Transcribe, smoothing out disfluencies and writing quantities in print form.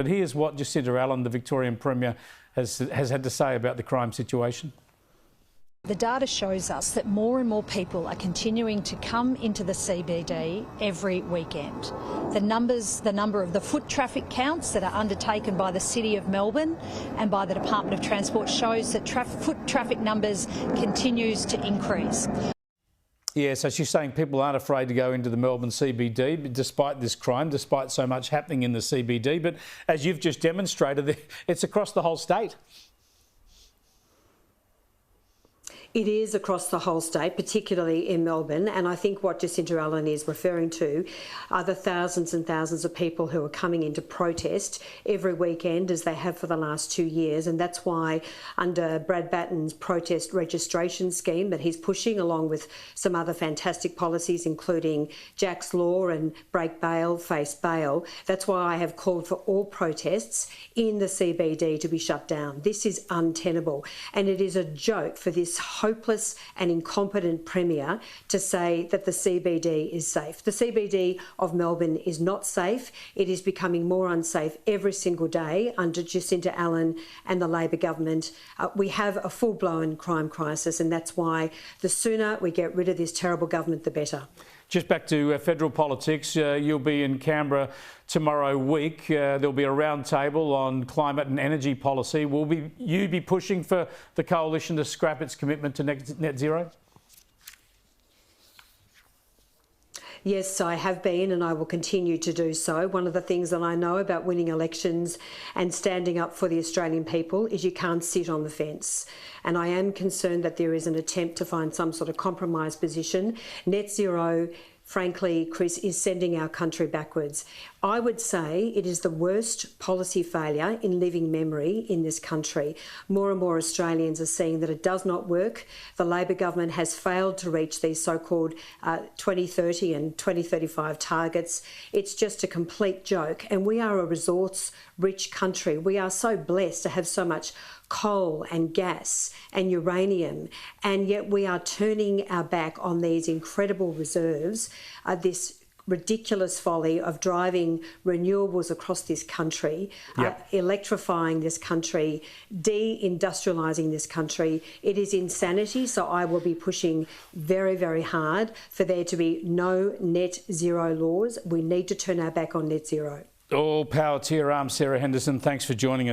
But here's what Jacinta Allan, the Victorian Premier, has had to say about the crime situation. The data shows us that more and more people are continuing to come into the CBD every weekend. The number of the foot traffic counts that are undertaken by the City of Melbourne and by the Department of Transport shows that foot traffic numbers continues to increase. Yeah, so she's saying people aren't afraid to go into the Melbourne CBD despite this crime, despite so much happening in the CBD. But as you've just demonstrated, it's across the whole state. It is across the whole state, particularly in Melbourne, and I think what Jacinta Allan is referring to are the thousands and thousands of people who are coming in to protest every weekend, as they have for the last 2 years, and that's why under Brad Batten's protest registration scheme that he's pushing, along with some other fantastic policies including Jack's Law and break bail, face bail, that's why I have called for all protests in the CBD to be shut down. This is untenable, and it is a joke for this hopeless and incompetent Premier to say that the CBD is safe. The CBD of Melbourne is not safe. It is becoming more unsafe every single day under Jacinta Allan and the Labor government. We have a full-blown crime crisis, and that's why the sooner we get rid of this terrible government, the better. Just back to federal politics, you'll be in Canberra tomorrow week. There'll be a round table on climate and energy policy. Will you be pushing for the coalition to scrap its commitment to net zero? Yes, I have been, and I will continue to do so. One of the things that I know about winning elections and standing up for the Australian people is you can't sit on the fence. And I am concerned that there is an attempt to find some sort of compromise position. Net zero, frankly, Chris, is sending our country backwards. I would say it is the worst policy failure in living memory in this country. More and more Australians are seeing that it does not work. The Labor government has failed to reach these so-called 2030 and 2035 targets. It's just a complete joke. And we are a resource-rich country. We are so blessed to have so much coal and gas and uranium, and yet we are turning our back on these incredible reserves, this ridiculous folly of driving renewables across this country, electrifying this country, de-industrialising this country. It is insanity, so I will be pushing very, very hard for there to be no net zero laws. We need to turn our back on net zero. All power to your arm, Sarah Henderson. Thanks for joining us.